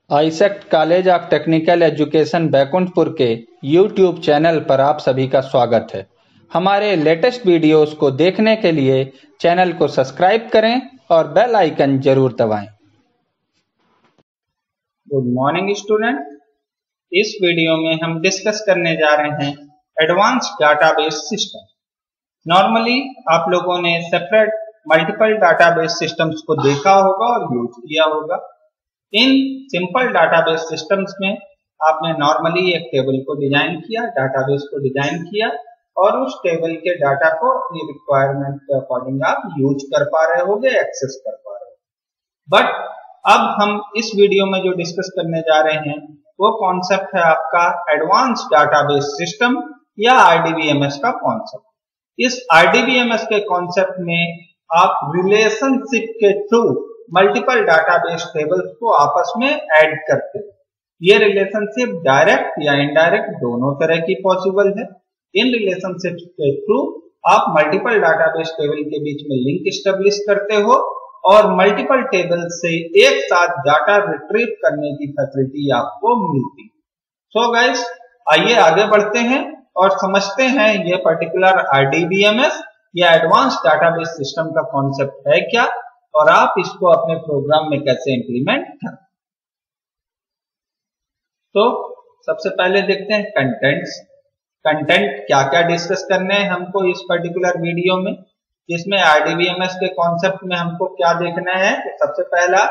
AISECT college of technical education Baikunthpur के YouTube channel पर आप सभी का स्वागत है। हमारे लेटेस्ट वीडियोस को देखने के लिए चैनल को सब्सक्राइब करें और बेल आइकन जरूर दबाएं। गुड मॉर्निंग स्टूडेंट, इस वीडियो में हम डिस्कस करने जा रहे हैं एडवांस डाटाबेस सिस्टम। नॉर्मली आप लोगों ने सेपरेट मल्टीपल डाटाबेस सिस्टम्स को देखा होगा और यूज किया होगा। इन सिंपल डाटाबेस सिस्टम्स में आपने नॉर्मली एक टेबल को डिजाइन किया, डाटाबेस को डिजाइन किया और उस टेबल के डाटा को अपनी रिक्वायरमेंट के अकॉर्डिंग आप यूज कर पा रहे होगे, एक्सेस कर पा रहे हो। बट अब हम इस वीडियो में जो डिस्कस करने जा रहे हैं वो कॉन्सेप्ट है आपका एडवांस डाटाबेस सिस्टम या आरडीबीएमएस का कॉन्सेप्ट। इस आरडीबीएमएस के कॉन्सेप्ट में आप रिलेशनशिप के थ्रू मल्टीपल डाटाबेस टेबल्स को आपस में ऐड करते हैं। ये रिलेशनशिप डायरेक्ट या इनडायरेक्ट दोनों तरह की पॉसिबल है। इन रिलेशनशिप के थ्रू आप मल्टीपल डाटाबेस टेबल के बीच में लिंक स्टेब्लिश करते हो और मल्टीपल टेबल से एक साथ डाटा रिट्रीव करने की फैसिलिटी आपको मिलती है। सो गाइस, आइए आगे बढ़ते हैं और समझते हैं ये पर्टिकुलर आरडीबीएमएस या एडवांस डाटाबेस सिस्टम का कॉन्सेप्ट है क्या और आप इसको अपने प्रोग्राम में कैसे इंप्लीमेंट करें। तो सबसे पहले देखते हैं कंटेंट क्या क्या डिस्कस करने हैं हमको इस पर्टिकुलर वीडियो में, जिसमें आरडीबीएमएस के कॉन्सेप्ट में हमको क्या देखना है। तो सबसे पहला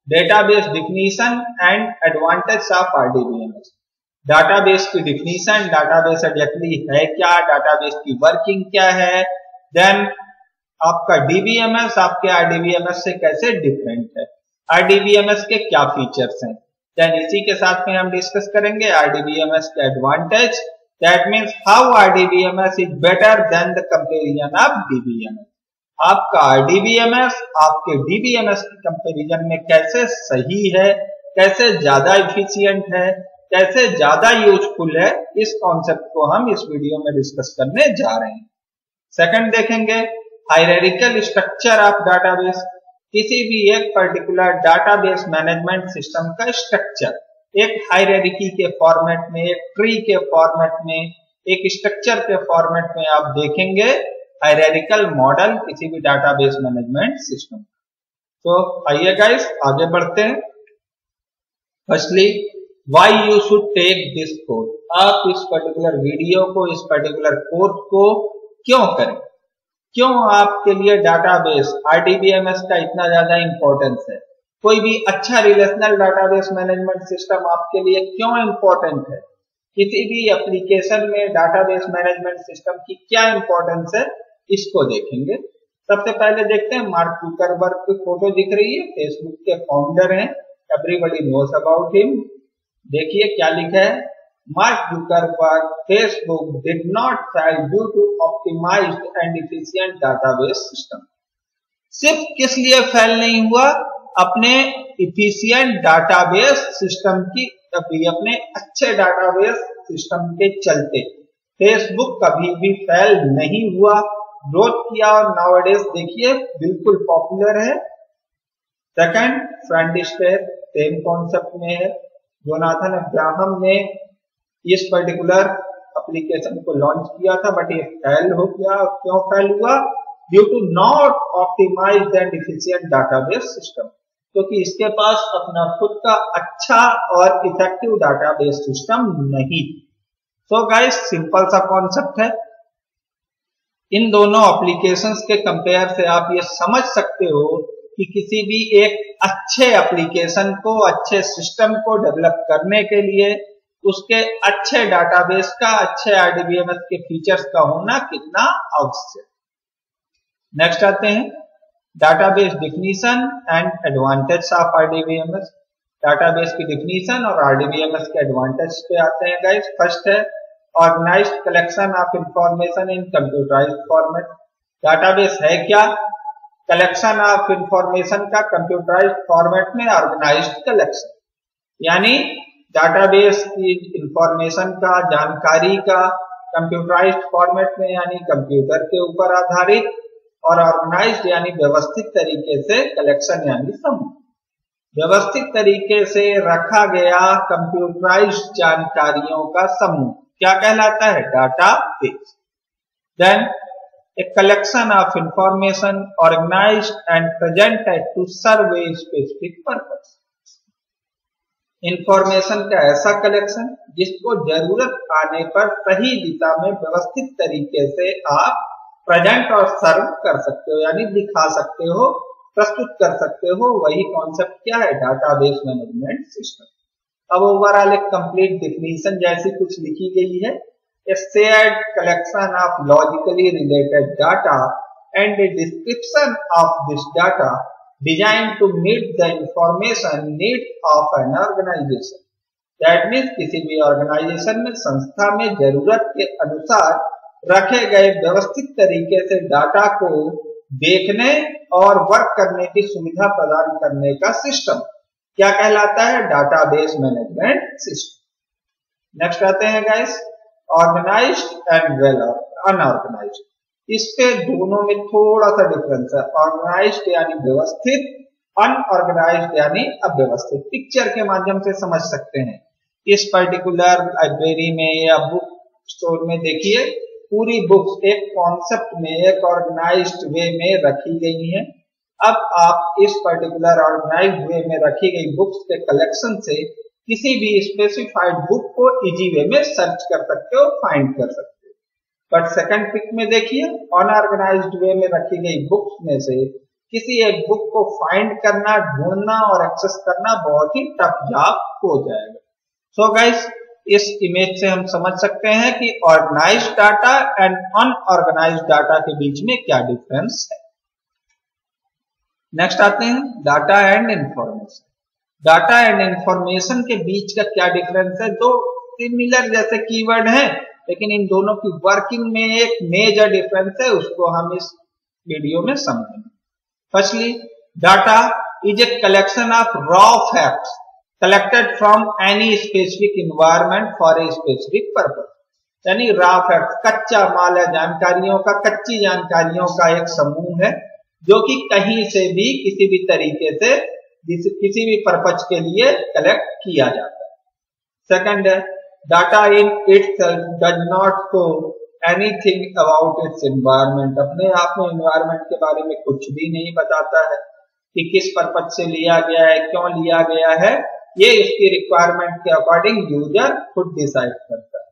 database definition and advantage of RDBMS. Database की डिफिनीशन, डाटाबेस एग्जैक्टली है क्या, डाटाबेस की वर्किंग क्या है, देन आपका डीबीएमएस आपके आरडीबीएमएस से कैसे डिफरेंट है, आरडीबीएमएस के क्या फीचर्स हैं। देन इसी के साथ में हम डिस्कस करेंगे आरडीबीएमएस के advantage, that means how RDBMS is better than the comparison of DBMS. आपका आरडीबीएमएस आपके डीबीएमएस के कंपैरिजन में कैसे सही है, कैसे ज्यादा इफिशिएंट है, कैसे ज्यादा यूजफुल है, इस कॉन्सेप्ट को हम इस वीडियो में डिस्कस करने जा रहे हैं। सेकंड देखेंगे हायरार्किकल स्ट्रक्चर ऑफ डाटाबेस। किसी भी एक पर्टिकुलर डाटाबेस मैनेजमेंट सिस्टम का स्ट्रक्चर एक हायरार्की के फॉर्मेट में, एक ट्री के फॉर्मेट में, एक स्ट्रक्चर के फॉर्मेट में आप देखेंगे हायरार्किकल मॉडल किसी भी डाटाबेस मैनेजमेंट सिस्टम। तो आइए गाइस आगे बढ़ते हैं। Firstly why you should take this course. आप इस पर्टिकुलर वीडियो को, इस पर्टिकुलर कोर्स को क्यों करें, क्यों आपके लिए डाटाबेस आरडीबीएमएस का इतना ज्यादा इंपॉर्टेंस है, कोई भी अच्छा रिलेशनल डाटाबेस मैनेजमेंट सिस्टम आपके लिए क्यों इंपॉर्टेंट है, किसी भी एप्लीकेशन में डाटाबेस मैनेजमेंट सिस्टम की क्या इंपॉर्टेंस है, इसको देखेंगे। सबसे पहले देखते हैं मार्क जुकरबर्ग की फोटो दिख रही है, फेसबुक के फाउंडर हैं, एवरीबॉडी नोस अबाउट हिम। देखिए क्या लिखा है, Mark Zuckerberg Facebook did not fail due to optimized and efficient database system। सिर्फ किस लिए फेल नहीं हुआ, अपने इफिशिएंट डाटाबेस सिस्टम की, अपने अच्छे डाटाबेस सिस्टम के चलते फेसबुक कभी भी फेल नहीं हुआ, ग्रोथ किया और नाउअडेज देखिए बिल्कुल पॉपुलर है। Second front step same concept में है। जोनाथन अब्राहम ने इस पर्टिकुलर एप्लीकेशन को लॉन्च किया था बट ये फेल हो गया। क्यों फेल हुआ? Due to not optimised and efficient database system, क्योंकि इसके पास अपना खुद का अच्छा और इफेक्टिव डाटाबेस सिस्टम नहीं। सो गाइस, सिंपल सा कॉन्सेप्ट है। इन दोनों एप्लीकेशंस के कंपेयर से आप ये समझ सकते हो कि किसी भी एक अच्छे एप्लीकेशन को, अच्छे सिस्टम को डेवलप करने के लिए उसके अच्छे डाटाबेस का, अच्छे आरडीबीएमएस के फीचर्स का होना कितना आवश्यक। नेक्स्ट आते हैं database definition and advantage of RDBMS. Database की डिफिनीशन और आरडीबीएमएस के एडवांटेज पे आते हैं गाइस। फर्स्ट है organised collection of information in computerised format. Database है क्या? कलेक्शन ऑफ इंफॉर्मेशन का कंप्यूटराइज्ड फॉर्मेट में ऑर्गेनाइज्ड कलेक्शन, यानी डाटाबेस की इंफॉर्मेशन का, जानकारी का कंप्यूटराइज्ड फॉर्मेट में यानी कंप्यूटर के ऊपर आधारित, और ऑर्गेनाइज्ड यानी व्यवस्थित तरीके से कलेक्शन यानी समूह। व्यवस्थित तरीके से रखा गया कंप्यूटराइज्ड जानकारियों का समूह क्या कहलाता है? Database. Then a collection of information organized and presented to serve a specific purpose. Information का ऐसा कलेक्शन जिसको जरूरत आने पर सही दिशा में व्यवस्थित तरीके से आप प्रेजेंट और सर्व कर सकते हो, यानी दिखा सकते हो, प्रस्तुत कर सकते हो, वही कॉन्सेप्ट क्या है? Database management system. अब ओवरऑल एक कंप्लीट डिफिनीशन जैसी कुछ लिखी गई है। A shared collection of logically related data and a description of this data designed to meet the information need of an organization. That means किसी भी ऑर्गेनाइजेशन में, संस्था में जरूरत के अनुसार रखे गए व्यवस्थित तरीके से डाटा को देखने और वर्क करने की सुविधा प्रदान करने का सिस्टम क्या कहलाता है? Database management system. नेक्स्ट आते हैं guys, organised and well unorganised. इसके दोनों में थोड़ा सा डिफरेंस है। ऑर्गेनाइज्ड यानी व्यवस्थित, अनऑर्गेनाइज्ड यानी अव्यवस्थित। पिक्चर के माध्यम से समझ सकते हैं। इस पर्टिकुलर लाइब्रेरी में या बुक स्टोर में देखिए, पूरी बुक्स एक कॉन्सेप्ट में, एक ऑर्गेनाइज्ड वे में रखी गई हैं। अब आप इस पर्टिकुलर ऑर्गेनाइज्ड वे में रखी गई बुक्स के कलेक्शन से किसी भी स्पेसिफाइड बुक को इजी वे में सर्च कर सकते हो, फाइंड कर सकते हो। बट सेकंड पिक में देखिए, अनऑर्गेनाइज्ड वे में रखी गई बुक्स में से किसी एक बुक को फाइंड करना, ढूंढना और एक्सेस करना बहुत ही टफ जॉब हो जाएगा। सो गाइस, इस इमेज से हम समझ सकते हैं कि organised data and unorganised data के बीच में क्या डिफरेंस है। नेक्स्ट आते हैं data and information. Data and information के बीच का क्या डिफरेंस है? दो सिमिलर जैसे कीवर्ड हैं, लेकिन इन दोनों की वर्किंग में एक मेजर डिफरेंस है, उसको हम इस वीडियो में समझेंगे। Firstly, data is a collection of raw facts collected from any specific environment for a specific purpose. यानी रॉ फैक्ट्स, कच्चा माल है, जानकारियों का, कच्ची जानकारियों का एक समूह है जो कि कहीं से भी किसी भी तरीके से किसी भी पर्पज के लिए कलेक्ट किया जाता है। सेकंड है, data in itself does not show anything about it's environment. अपने आप में एनवायरनमेंट के बारे में कुछ भी नहीं बताता है कि किस पर्पज से लिया गया है, क्यों लिया गया है। ये इसकी रिक्वायरमेंट के अकॉर्डिंग यूजर खुद डिसाइड करता है।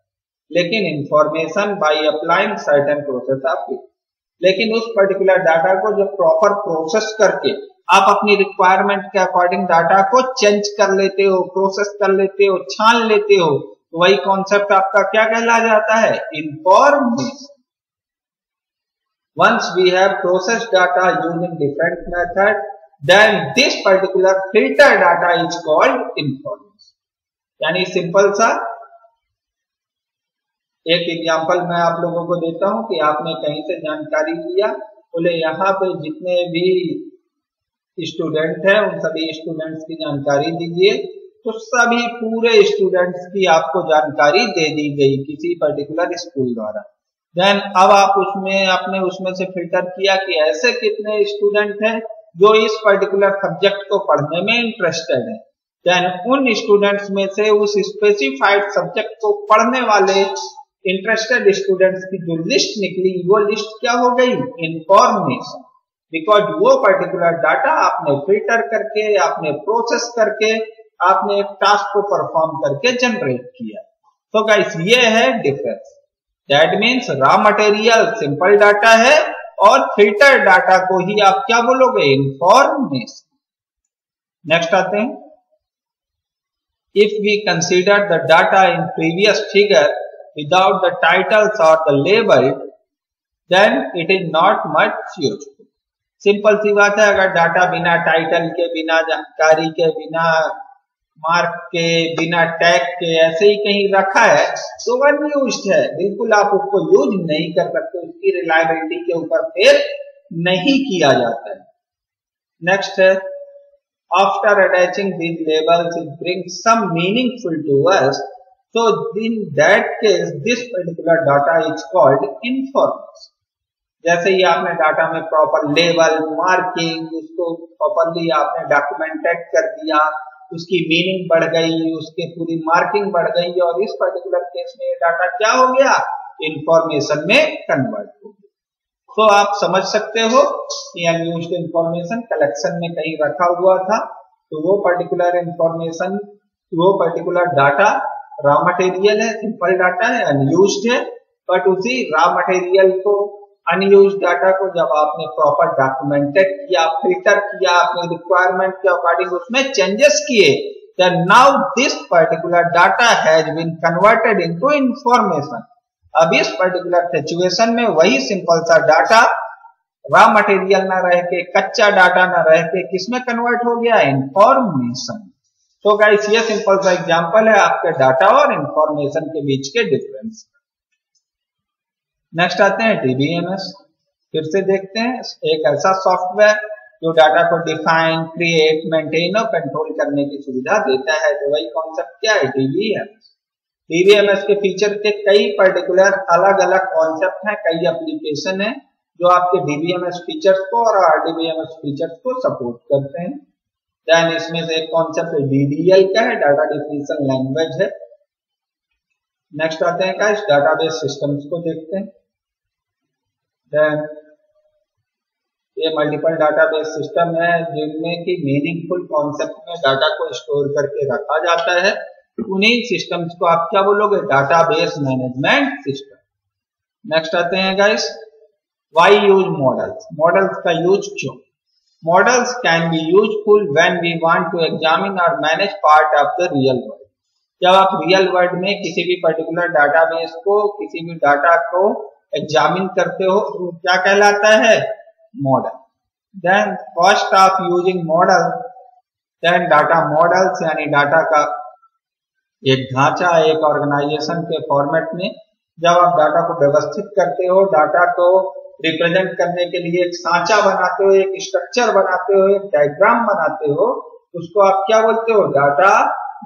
लेकिन information by applying certain process of it, लेकिन उस पर्टिकुलर डाटा को जो प्रॉपर प्रोसेस करके आप अपनी रिक्वायरमेंट के अकॉर्डिंग डाटा को चेंज कर लेते हो, प्रोसेस कर लेते हो, छान लेते हो, तो वही कॉन्सेप्ट आपका क्या कहला जाता है? Information. Once we have processed data using different method, then this particular filter data is called information. यानी सिंपल सा एक एग्जांपल मैं आप लोगों को देता हूं कि आपने कहीं से जानकारी लिया, बोले यहाँ पे जितने भी स्टूडेंट हैं उन सभी स्टूडेंट्स की जानकारी दीजिए, तो सभी पूरे स्टूडेंट्स की आपको जानकारी दे दी गई किसी पर्टिकुलर स्कूल द्वारा। देन अब आप उसमें से फिल्टर किया कि ऐसे कितने स्टूडेंट हैं जो इस पर्टिकुलर सब्जेक्ट को पढ़ने में इंटरेस्टेड है। देन उन स्टूडेंट्स में से उस स्पेसिफाइड सब्जेक्ट को पढ़ने वाले इंटरेस्टेड स्टूडेंट्स की जो लिस्ट निकली, वो लिस्ट क्या हो गई? इंफॉर्मेशन। बिकॉज वो पर्टिकुलर डाटा आपने फिल्टर करके, आपने प्रोसेस करके, आपने एक टास्क को परफॉर्म करके जनरेट किया। तो गाइस, ये है difference. That means raw material simple data है और फिल्टर डाटा को ही आप क्या बोलोगे? इंफॉर्मेशन। नेक्स्ट आते हैं, if we consider the data in previous figure without the titles और the label, then it is not much useful. Simple सी बात है, अगर डाटा बिना टाइटल के, बिना जानकारी के, बिना मार्क के, बिना टैग के ऐसे ही कहीं रखा है तो अनयूज्ड है, बिल्कुल आप उसको यूज नहीं कर सकते, उसकी रिलायबिलिटी के ऊपर फेर नहीं किया जाता है। नेक्स्ट है, after attaching these labels it brings some meaningful to us, so in that case this particular data is called information. जैसे ही आपने डाटा में प्रॉपर लेबल मार्किंग उसको प्रॉपरली आपने डॉक्यूमेंटेड कर दिया, उसकी मीनिंग बढ़ गई, उसके पूरी मार्किंग बढ़ गई और इस पर्टिकुलर केस में डाटा क्या हो गया, इंफॉर्मेशन में कन्वर्ट हो गया। तो आप समझ सकते हो कि अनयूज्ड इंफॉर्मेशन कलेक्शन में कहीं रखा हुआ था, तो वो पर्टिकुलर इंफॉर्मेशन, वो पर्टिकुलर डाटा रॉ मटेरियल है, सिंपल डाटा है, अनयूज्ड है, बट उसी रॉ मटेरियल को, अनयूज डाटा को जब आपने प्रॉपर डॉक्यूमेंटेड किया, फिल्टर किया, अपने रिक्वायरमेंट के अकॉर्डिंग उसमें चेंजेस किए, then now this particular data has been converted into information. अब इस पर्टिकुलर सिचुएशन में वही सिंपल सा डाटा रॉ मटेरियल ना रह के, कच्चा डाटा ना रह के किसमें कन्वर्ट हो गया, इंफॉर्मेशन। तो गाइस ये सिंपल सा एग्जांपल है आपके डाटा और इंफॉर्मेशन के बीच के डिफरेंस। नेक्स्ट आते हैं डीबीएमएस। फिर से देखते हैं एक ऐसा सॉफ्टवेयर जो डाटा को डिफाइन, क्रिएट, मेंटेन और कंट्रोल करने की सुविधा देता है। तो वही कॉन्सेप्ट क्या है, डीबीएमएस। डीबीएमएस के फीचर के कई पर्टिकुलर अलग अलग कॉन्सेप्ट हैं, कई एप्लीकेशन है जो आपके डीबीएमएस फीचर्स को और आरडीबीएमएस फीचर्स को सपोर्ट करते हैं। देन इसमें से एक कॉन्सेप्ट डीडीएल का है, डाटा डिफिनेशन लैंग्वेज है। नेक्स्ट आते हैं गाइस डाटाबेस सिस्टम्स को देखते हैं। देन ये मल्टीपल डाटाबेस सिस्टम है जिनमें की मीनिंगफुल कॉन्सेप्ट में डाटा को स्टोर करके रखा जाता है। उन्हीं सिस्टम्स को आप क्या बोलोगे, डाटाबेस मैनेजमेंट सिस्टम। नेक्स्ट आते हैं guys why use models. Models का यूज क्यों? Models can be useful when we want to examine और manage part of the real world. जब आप रियल वर्ल्ड में किसी भी पर्टिकुलर डाटाबेस को, किसी भी डाटा को एग्जामिन करते हो तो क्या कहलाता है, model. Then cost of using model, then data models यानी डाटा का एक ढांचा, एक ऑर्गेनाइजेशन के फॉर्मेट में जब आप डाटा को व्यवस्थित करते हो, डाटा को रिप्रेजेंट करने के लिए एक सांचा बनाते हो, एक स्ट्रक्चर बनाते हो, एक डायग्राम बनाते हो, उसको आप क्या बोलते हो, डाटा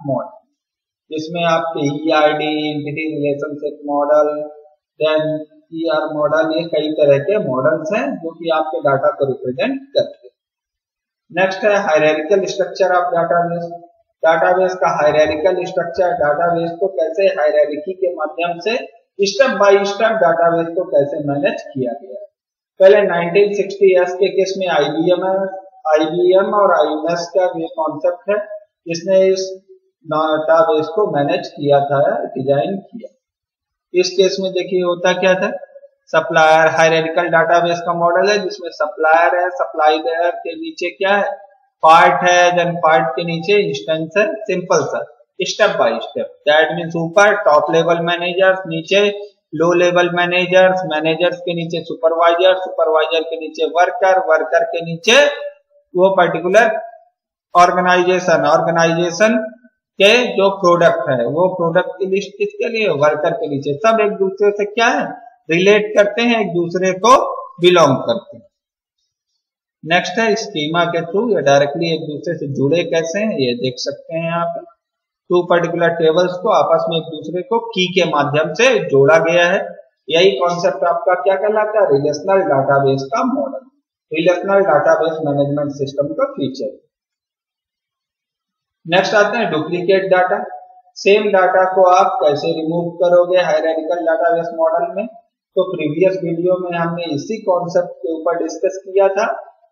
मॉडल। जिसमें आपके ERD, entity relationship model, then ER model, ये कई तरह के मॉडल्स हैं जो कि आपके डाटा को रिप्रेजेंट करते हैं। नेक्स्ट है hierarchical structure of database. Database का हायरार्किकल स्ट्रक्चर, डाटाबेस को कैसे हायरार्की के माध्यम से स्टेप बाय स्टेप डाटाबेस को कैसे मैनेज किया गया। पहले 1960s के केस में आईबीएम और आईएमएस का ये कॉन्सेप्ट है जिसने इस डाटाबेस को मैनेज किया था, डिजाइन किया। इस केस में देखिए होता क्या था, सप्लायर हायरार्किकल डाटाबेस का मॉडल है जिसमें सप्लायर है, सप्लायर के नीचे क्या है, पार्ट है, देन पार्ट के नीचे इंस्टेंस है, सिंपल सा step by step. That means ऊपर टॉप लेवल मैनेजर्स, नीचे लो लेवल मैनेजर्स, मैनेजर्स के नीचे सुपरवाइजर, सुपरवाइजर के नीचे वर्कर, वर्कर के नीचे वो पर्टिकुलर ऑर्गेनाइजेशन, ऑर्गेनाइजेशन के जो प्रोडक्ट है वो प्रोडक्ट की लिस्ट किसके लिए, वर्कर के नीचे। सब एक दूसरे से क्या है, रिलेट करते हैं, एक दूसरे को बिलोंग करते हैं। नेक्स्ट है स्कीमा के थ्रू, ये डायरेक्टली एक दूसरे से जुड़े कैसे हैं ये देख सकते हैं यहाँ पे। टू पर्टिकुलर टेबल्स को आपस में एक दूसरे को की के माध्यम से जोड़ा गया है। यही कॉन्सेप्ट आपका क्या कहलाता है, रिलेशनल डाटाबेस का model, relational database management system का फीचर। नेक्स्ट आते हैं डुप्लीकेट डाटा। सेम डाटा को आप कैसे रिमूव करोगे हायरार्किकल डाटाबेस मॉडल में। तो प्रीवियस वीडियो में हमने इसी कॉन्सेप्ट के ऊपर डिस्कस किया था,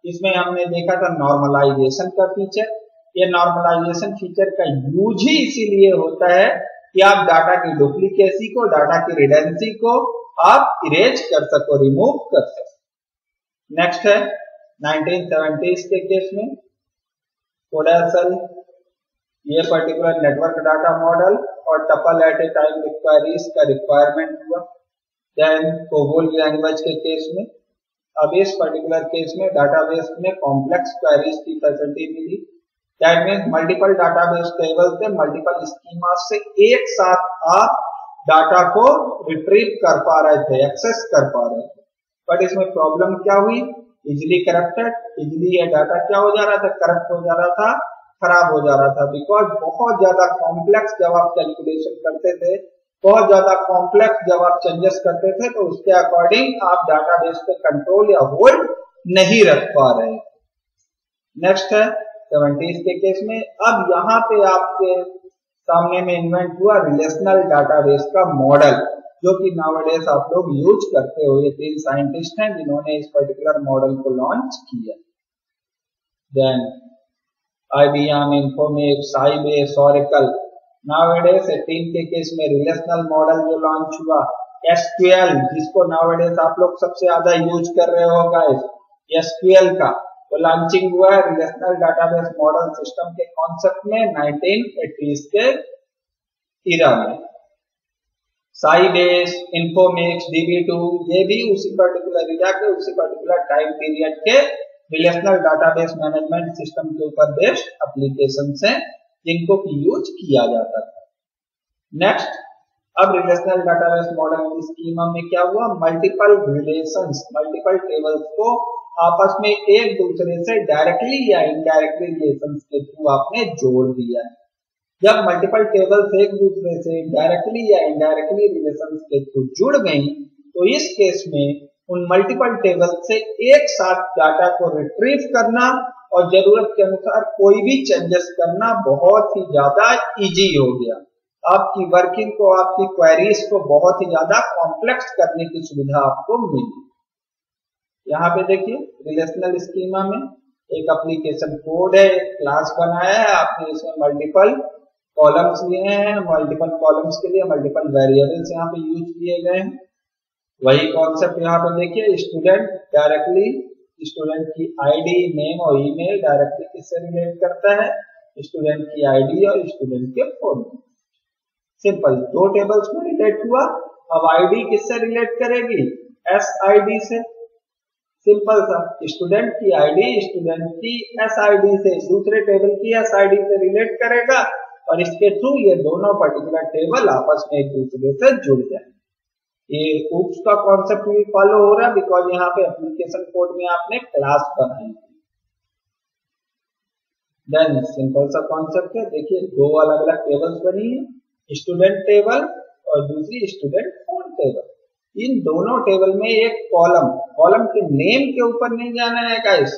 इसमें हमने देखा था नॉर्मलाइजेशन का फीचर। ये नॉर्मलाइजेशन फीचर का यूज ही इसीलिए होता है कि आप डाटा की डुप्लीकेसी को, डाटा की रिडेंडेंसी को आप इरेज कर सको, रिमूव कर सको। नेक्स्ट है 1970s के केस में कोडासल, ये पर्टिकुलर नेटवर्क डाटा मॉडल और tuple at a time requires का रिक्वायरमेंट हुआ। देन कोबोल लैंग्वेज के केस में, अब इस पर्टिकुलर केस में डाटाबेस में कॉम्प्लेक्स क्वेरीज की फैसिलिटी मिली। That means multiple database table से, मल्टीपल स्कीमा से एक साथ आप डाटा को रिट्रीव कर पा रहे थे, एक्सेस कर पा रहे थे। बट इसमें प्रॉब्लम क्या हुई, इजिली करप्टेड, इजिली ये डाटा क्या हो जा रहा था, करप्ट हो जा रहा था, खराब हो जा रहा था। बिकॉज बहुत ज्यादा कॉम्प्लेक्स जब आप कैलकुलेशन करते थे बहुत ज्यादा कॉम्प्लेक्स जब आप चेंजेस करते थे तो उसके अकॉर्डिंग आप डाटाबेस पे कंट्रोल या होल्ड नहीं रख पा रहे। नेक्स्ट है 70s के केस में। अब यहाँ पे आपके सामने में इन्वेंट हुआ रिलेशनल डाटाबेस का मॉडल, जो कि नाउअडेज आप लोग यूज करते हो। ये 3 साइंटिस्ट हैं जिन्होंने इस पर्टिकुलर मॉडल को लॉन्च किया। Then IBM, Informix, Sybase, Oracle। Nowadays 18 के केस में रिलेशनल मॉडल जो लॉन्च हुआ। SQL, जिसको नाउअडेज आप लोग सबसे ज्यादा यूज कर रहे हो गाइस, SQL का वो लॉन्चिंग हुआ है रिलेशनल डाटाबेस मॉडल सिस्टम के कॉन्सेप्ट में 1980s के इरा में। साइबेस, इन्फोमिक्स, DB2 ये भी उसी पर्टिकुलर इरा के, उसी पर्टिकुलर टाइम पीरियड के रिलेशनल डाटाबेस मैनेजमेंट सिस्टम के ऊपर बेस्ड एप्लीकेशन हैं जिनको की यूज किया जाता था। नेक्स्ट, अब रिलेशनल डाटाबेस मॉडल की स्कीमा में क्या हुआ, मल्टीपल रिलेशंस, मल्टीपल टेबल्स को आपस में एक दूसरे से डायरेक्टली या इनडायरेक्टली रिलेशंस के थ्रू आपने जोड़ दिया। जब मल्टीपल टेबल्स एक दूसरे से डायरेक्टली या इनडायरेक्टली रिलेशंस के थ्रू जुड़ गई तो इस केस में उन मल्टीपल टेबल से एक साथ डाटा को रिट्रीव करना और जरूरत के अनुसार कोई भी चेंजेस करना बहुत ही ज्यादा इजी हो गया। आपकी वर्किंग को, आपकी क्वेरीज को बहुत ही ज्यादा कॉम्प्लेक्स करने की सुविधा आपको मिली। यहाँ पे देखिए रिलेशनल स्कीमा में एक एप्लीकेशन कोड है, एक क्लास बनाया है आपने, इसमें मल्टीपल कॉलम्स लिए हैं, मल्टीपल कॉलम्स के लिए मल्टीपल वेरिएबल्स यहाँ पे यूज किए गए हैं। वही कॉन्सेप्ट यहाँ पे देखिए, स्टूडेंट डायरेक्टली स्टूडेंट की आईडी, नेम और ईमेल डायरेक्टली किससे रिलेट करता है, स्टूडेंट की आईडी और स्टूडेंट के फोन। सिंपल, 2 टेबल्स में रिलेट हुआ। अब आईडी किससे रिलेट करेगी, SID से। सिंपल सा, स्टूडेंट की आईडी स्टूडेंट की SID से दूसरे टेबल की SID से रिलेट करेगा और इसके थ्रू ये दोनों पर्टिकुलर टेबल आपस में एक दूसरे से जुड़ जाए। ये oops का कॉन्सेप्ट भी फॉलो हो रहा है बिकॉज यहाँ पे एप्लीकेशन कोड में आपने क्लास बनाई। देन सिंपल सा कॉन्सेप्ट है, देखिए 2 अलग अलग टेबल्स बनी है, स्टूडेंट टेबल और दूसरी स्टूडेंट फोन टेबल। इन दोनों टेबल में एक कॉलम के नेम के ऊपर नहीं जाना है गाइस,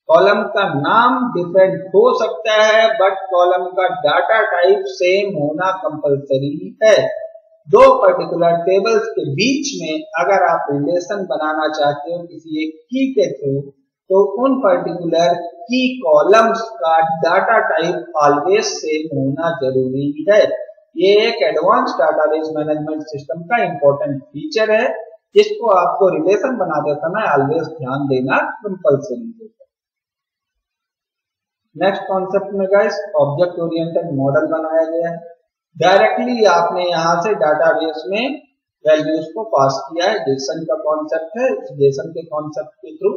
कॉलम का नाम डिफरेंट हो सकता है बट कॉलम का डाटा टाइप सेम होना कंपलसरी है। 2 पर्टिकुलर टेबल्स के बीच में अगर आप रिलेशन बनाना चाहते हो किसी एक की के थ्रू तो उन पर्टिकुलर की कॉलम्स का डाटा टाइप ऑलवेज सेम होना जरूरी है। ये एक एडवांस डाटाबेस मैनेजमेंट सिस्टम का इंपॉर्टेंट फीचर है जिसको आपको रिलेशन बनाते समय ऑलवेज ध्यान देना कंपलसरी है। नेक्स्ट कॉन्सेप्ट में गाइस ऑब्जेक्ट ओरिएंटेड मॉडल बनाया गया है। डायरेक्टली आपने यहां से डाटाबेस में वैल्यूज को पास किया है, जेसन का कॉन्सेप्ट है। जेसन के कॉन्सेप्ट के थ्रू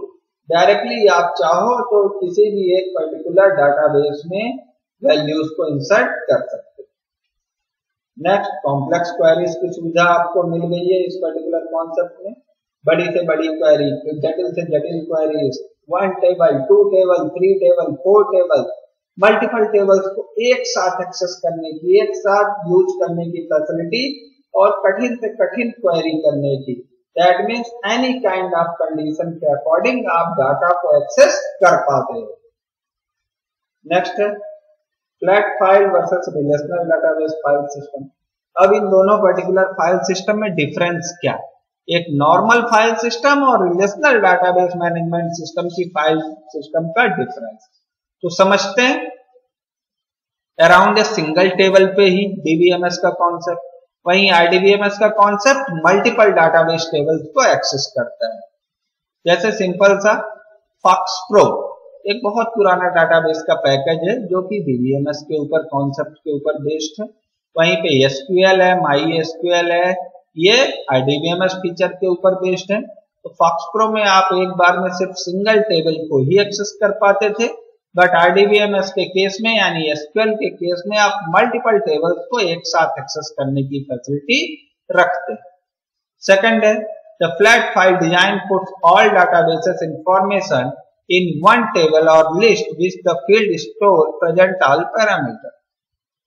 डायरेक्टली आप चाहो तो किसी भी एक पर्टिकुलर डाटाबेस में वैल्यूज को इंसर्ट कर सकते हो। नेक्स्ट, कॉम्प्लेक्स क्वेरीज की सुविधा आपको मिल गई है इस पर्टिकुलर कॉन्सेप्ट में। बड़ी से बड़ी क्वेरी, जटिल से जटिल queries, 1 table, 2 table, 3 table, 4 table, multiple tables को एक साथ एक्सेस करने की, एक साथ यूज करने की फैसिलिटी और कठिन से कठिन क्वेरी करने की, that means any kind of condition के अकॉर्डिंग आप डाटा को एक्सेस कर पाते हो। नेक्स्ट है flat file versus relational database file system. अब इन दोनों पर्टिकुलर फाइल सिस्टम में डिफरेंस क्या, एक नॉर्मल फाइल सिस्टम और रिलेशनल डाटाबेस मैनेजमेंट सिस्टम की फाइल सिस्टम का डिफरेंस तो समझते हैं। अराउंड ए सिंगल टेबल पे ही DBMS का कॉन्सेप्ट, वहीं IDBMS का कॉन्सेप्ट मल्टीपल डाटाबेस टेबल्स को एक्सेस करता है। जैसे सिंपल सा FoxPro एक बहुत पुराना डाटाबेस का पैकेज है जो कि DBMS के ऊपर कॉन्सेप्ट के ऊपर बेस्ड है। वहीं पे SQL है, MySQL है, ये IDBMS फीचर के ऊपर बेस्ड है। तो FoxPro में आप एक बार में सिर्फ सिंगल टेबल को ही एक्सेस कर पाते थे, बट IDBMS के केस में यानी SQL के केस में आप मल्टीपल टेबल्स को एक साथ एक्सेस करने की फैसिलिटी रखते हैं। सेकंड है the flat file design puts all databases information in one table और list which the field store present all parameter.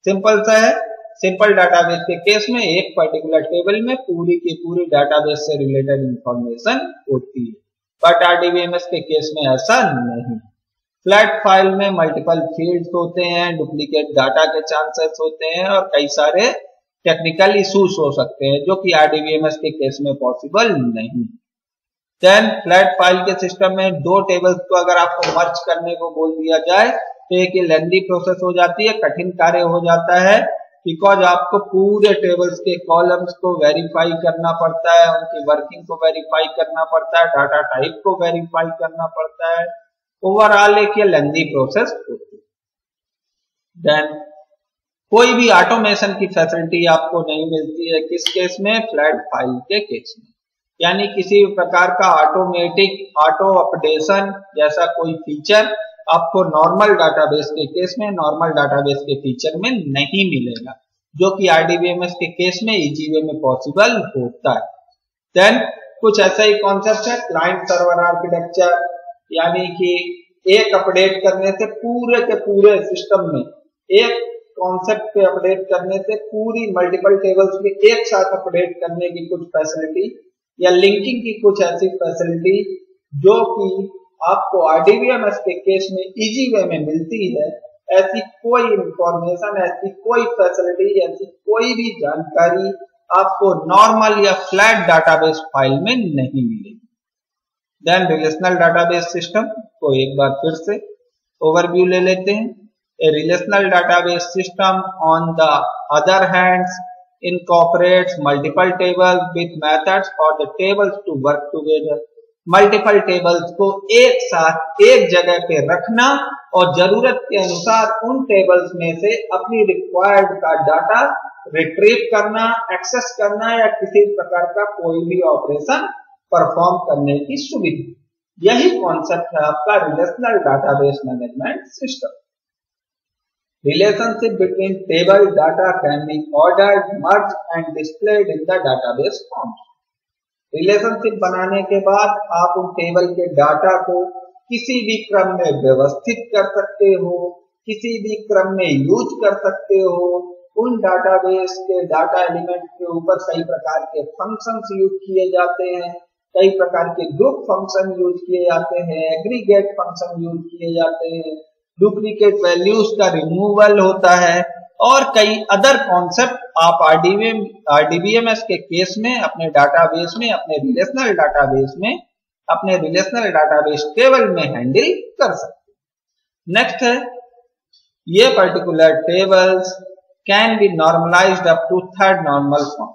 Simple सा है, सिंपल डाटाबेस के केस में एक पर्टिकुलर टेबल में पूरी की पूरी डाटाबेस से रिलेटेड इंफॉर्मेशन होती है, बट आरडीबीएमएस के केस में ऐसा नहीं। फ्लैट फाइल में मल्टीपल फील्ड्स होते हैं, डुप्लीकेट डाटा के चांसेस होते हैं और कई सारे टेक्निकल इश्यूज हो सकते हैं जो कि आरडीबीएमएस के केस में पॉसिबल नहीं। देन फ्लैट फाइल के सिस्टम में दो टेबल्स को अगर आपको मर्ज करने को बोल दिया जाए तो एक लेंथी प्रोसेस हो जाती है, कठिन कार्य हो जाता है, बिकॉज आपको पूरे टेबल्स के कॉलम्स को वेरीफाई करना पड़ता है, उनकी वर्किंग को वेरीफाई करना पड़ता है, डाटा टाइप को वेरीफाई करना पड़ता है। ओवरऑल एक ये लेंथी प्रोसेस होती है। देन कोई भी ऑटोमेशन की फैसिलिटी आपको नहीं मिलती है, किस केस में? फ्लैट फाइल के केस में। यानी किसी भी प्रकार का ऑटोमेटिक ऑटो अपडेशन जैसा कोई फीचर आपको नॉर्मल डाटाबेस के केस में, नॉर्मल डाटाबेस के फीचर में नहीं मिलेगा, जो कि आरडीबीएमएस के केस में इजी वे में पॉसिबल होता है। देन कुछ ऐसा ही कॉन्सेप्ट है क्लाइंट सर्वर आर्किटेक्चर, यानी कि एक अपडेट करने से पूरे के पूरे सिस्टम में, एक कॉन्सेप्ट पे अपडेट करने से पूरी मल्टीपल टेबल्स में एक साथ अपडेट करने की कुछ फैसिलिटी या लिंकिंग की कुछ ऐसी फैसिलिटी जो कि आपको आरडीबीएमएस के केस में इजी वे में मिलती है, ऐसी कोई इंफॉर्मेशन, ऐसी कोई फैसिलिटी, ऐसी कोई भी जानकारी आपको नॉर्मल या फ्लैट डाटाबेस फाइल में नहीं मिलेगी। देन रिलेशनल डाटाबेस सिस्टम को एक बार फिर से ओवरव्यू ले लेते हैं। A relational database system, on the other hand, incorporates multiple tables with methods for the tables to work together. Multiple tables को एक साथ एक जगह पे रखना और जरूरत के अनुसार उन टेबल्स में से अपनी रिक्वायर्ड का डाटा रिट्रीव करना, एक्सेस करना या किसी प्रकार का कोई भी ऑपरेशन परफॉर्म करने की सुविधा, यही कॉन्सेप्ट है आपका relational database management system. Relationship between table data can be ordered, merged and displayed in the database forms. Relationship बनाने के बाद आप उन टेबल के डाटा को किसी भी क्रम में व्यवस्थित कर सकते हो, किसी भी क्रम में यूज कर सकते हो। उन डाटाबेस के डाटा एलिमेंट के ऊपर कई प्रकार के फंक्शंस यूज किए जाते हैं, कई प्रकार के ग्रुप फंक्शन यूज किए जाते हैं, एग्रीगेट फंक्शन यूज किए जाते हैं, डुप्लीकेट वैल्यूज का रिमूवल होता है और कई अदर कॉन्सेप्ट आप आरडीबीएमएस के केस में अपने डाटाबेस में, अपने रिलेशनल डाटाबेस में, अपने रिलेशनल डाटाबेस टेबल में हैंडल कर सकते हैं। नेक्स्ट है ये particular tables can be normalised up to third normal form.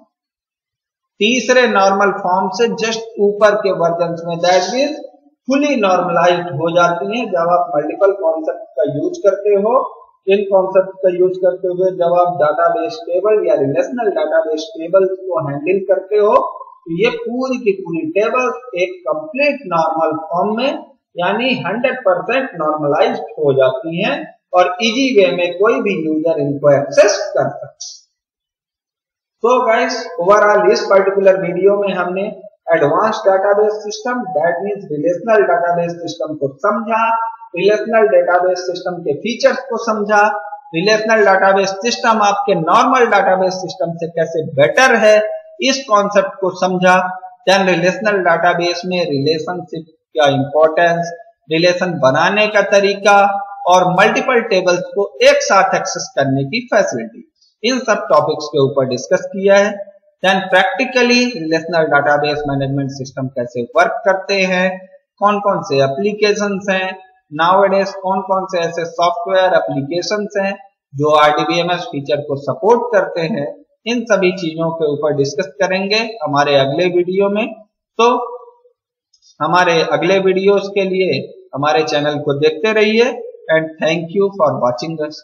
तीसरे नॉर्मल फॉर्म से जस्ट ऊपर के वर्जन में, दैट मींस फुली नॉर्मलाइज्ड हो जाती हैं जब आप मल्टीपल कॉन्सेप्ट का यूज करते हो। इन कॉन्सेप्ट का यूज करते हुए जब आप डाटाबेस टेबल या रिलेशनल डाटाबेस टेबल को हैंडल करते हो तो ये पूरी की पूरी टेबल एक कंप्लीट नॉर्मल फॉर्म में यानी 100% नॉर्मलाइज्ड हो जाती हैं और इजी वे में कोई भी यूजर इनको एक्सेस कर सकता है। तो गाइस ओवरऑल इस पर्टिकुलर वीडियो में हमने advance database system that means relational database system को समझा, रिलेशनल डाटाबेस सिस्टम के फीचर्स को समझा, रिलेशनल डाटाबेस सिस्टम आपके नॉर्मल डाटाबेस सिस्टम से कैसे बेटर है इस कॉन्सेप्ट को समझा। देन रिलेशनल डाटाबेस में रिलेशनशिप का इंपॉर्टेंस, रिलेशन बनाने का तरीका और मल्टीपल टेबल्स को एक साथ एक्सेस करने की फैसिलिटी, इन सब टॉपिक्स के ऊपर डिस्कस किया है। Then practically relational database management system कैसे वर्क करते हैं, कौन कौन से एप्लीकेशंस हैं, नाउअडेज कौन कौन से ऐसे सॉफ्टवेयर एप्लीकेशंस हैं जो आरडीबीएमएस फीचर को सपोर्ट करते हैं, इन सभी चीजों के ऊपर डिस्कस करेंगे हमारे अगले वीडियो में। तो हमारे अगले वीडियोस के लिए हमारे चैनल को देखते रहिए and thank you for watching us.